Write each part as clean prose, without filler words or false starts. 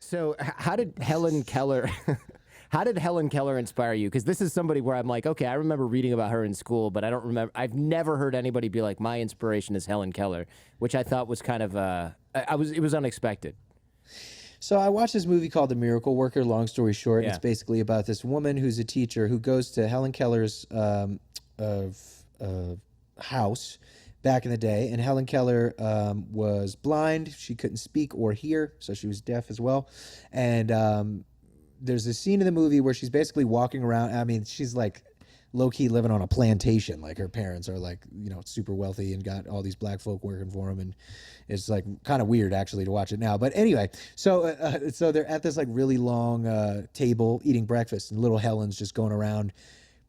So how did Hellen Keller how did Hellen Keller inspire you? Because this is somebody where I'm like, okay, I remember reading about her in school, but I don't remember. I've never heard anybody be like, my inspiration is Hellen Keller, which I thought was kind of it was unexpected. So I watched this movie called The Miracle Worker. Long story short, Yeah. it's basically about this woman who's a teacher who goes to Hellen Keller's house back in the day, and Hellen Keller was blind. She couldn't speak or hear, so she was deaf as well. And there's a scene in the movie where she's basically walking around. I mean, she's like low-key living on a plantation. Like, her parents are like, you know, super wealthy and got all these black folk working for them, and it's like kind of weird actually to watch it now. But anyway, so they're at this like really long table eating breakfast, and little Helen's just going around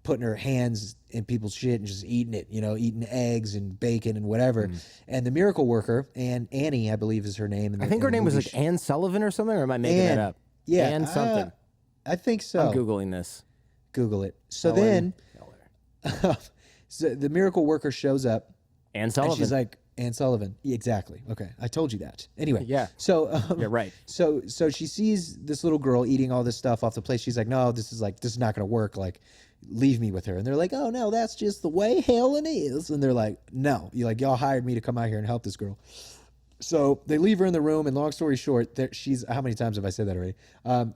putting her hands in people's shit and just eating it, you know, eating eggs and bacon and whatever. And the miracle worker, and Annie, I believe is her name. I think her name was like Anne Sullivan or something, or am I making that up? Yeah. Anne something. I think so. I'm Googling this. Google it. So Hellen Keller. so the miracle worker shows up. Anne Sullivan. And she's like, Anne Sullivan. Yeah, exactly. Okay. I told you that. Anyway. Yeah. So You're right. So she sees this little girl eating all this stuff off the plate. She's like, no, this is not going to work. Like, leave me with her. And they're like, oh no, that's just the way Helen is. And they're like, no, y'all hired me to come out here and help this girl. So they leave her in the room, and long story short, she's, how many times have I said that already?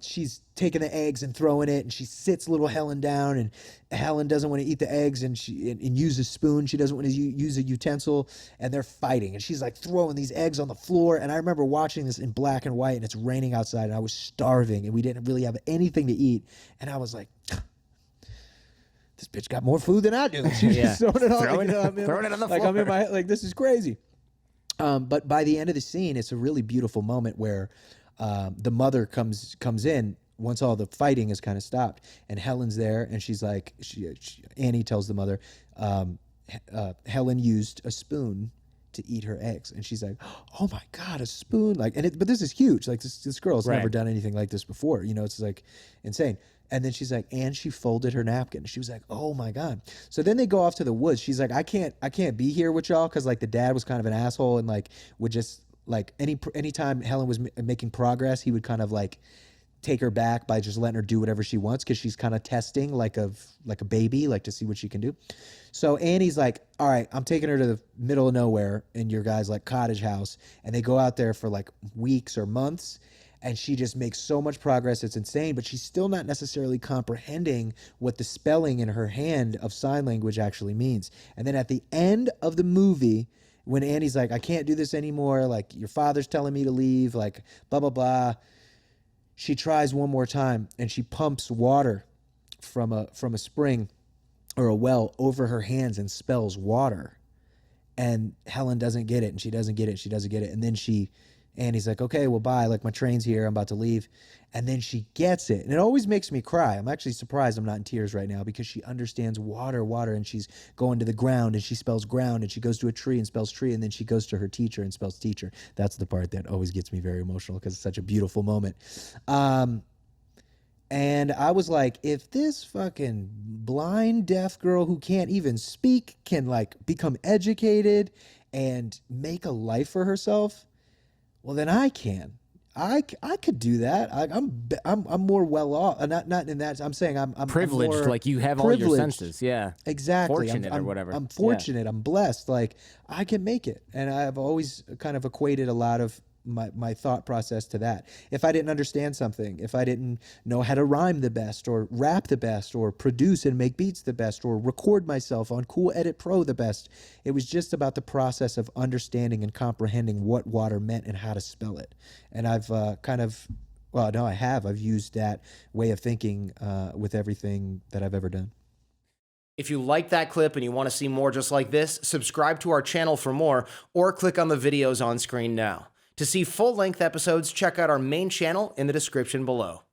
She's taking the eggs and throwing it, and she sits little Helen down, and Helen doesn't want to eat the eggs and use a spoon. She doesn't want to use a utensil, and they're fighting, and she's like throwing these eggs on the floor. And I remember watching this in black and white, and it's raining outside, and I was starving, and we didn't really have anything to eat. And I was like, this bitch got more food than I do. She's just throwing it on, throwing it on the floor. I'm in my, like, this is crazy. But by the end of the scene, it's a really beautiful moment where the mother comes in once all the fighting is kind of stopped, and Helen's there, and she's like, Annie tells the mother, Helen used a spoon to eat her eggs, and she's like, oh my God, a spoon! Like, but this is huge. Like, this girl's never done anything like this before. You know, it's like insane. And then she's like, and she folded her napkin. She was like, oh my God. So then they go off to the woods. She's like, I can't be here with y'all, because like the dad was kind of an asshole, and like would just like anytime Helen was making progress, he would kind of like take her back by just letting her do whatever she wants, because she's kind of testing like a baby, like to see what she can do. So Annie's like, all right, I'm taking her to the middle of nowhere in your guys' like cottage house. And they go out there for like weeks or months, and she just makes so much progress. It's insane, but she's still not necessarily comprehending what the spelling in her hand of sign language actually means. And then at the end of the movie, when Annie's like, I can't do this anymore, like your father's telling me to leave, like blah, blah, blah, she tries one more time, and she pumps water from a spring or a well over her hands and spells water. And Helen doesn't get it, and she doesn't get it, she doesn't get it. And then Annie's like, okay, well, bye. Like, my train's here. I'm about to leave. And then she gets it. And it always makes me cry. I'm actually surprised I'm not in tears right now, because she understands water, and she's going to the ground, and she spells ground, and she goes to a tree and spells tree, and then she goes to her teacher and spells teacher. That's the part that always gets me very emotional, because it's such a beautiful moment. And I was like, if this fucking blind, deaf girl who can't even speak can like become educated and make a life for herself, well, then I can. I could do that. I'm more well off. Not in that. I'm saying I'm privileged. I'm like you have all your senses. Yeah, exactly. Fortunate or whatever. I'm fortunate. Yeah. I'm blessed. Like, I can make it, and I've always kind of equated a lot of my thought process to that. If I didn't understand something, if I didn't know how to rhyme the best, or rap the best, or produce and make beats the best, or record myself on Cool Edit Pro the best, it was just about the process of understanding and comprehending what water meant and how to spell it. And I've I've used that way of thinking with everything that I've ever done. If you like that clip and you want to see more just like this, subscribe to our channel for more, or click on the videos on screen now. To see full-length episodes, check out our main channel in the description below.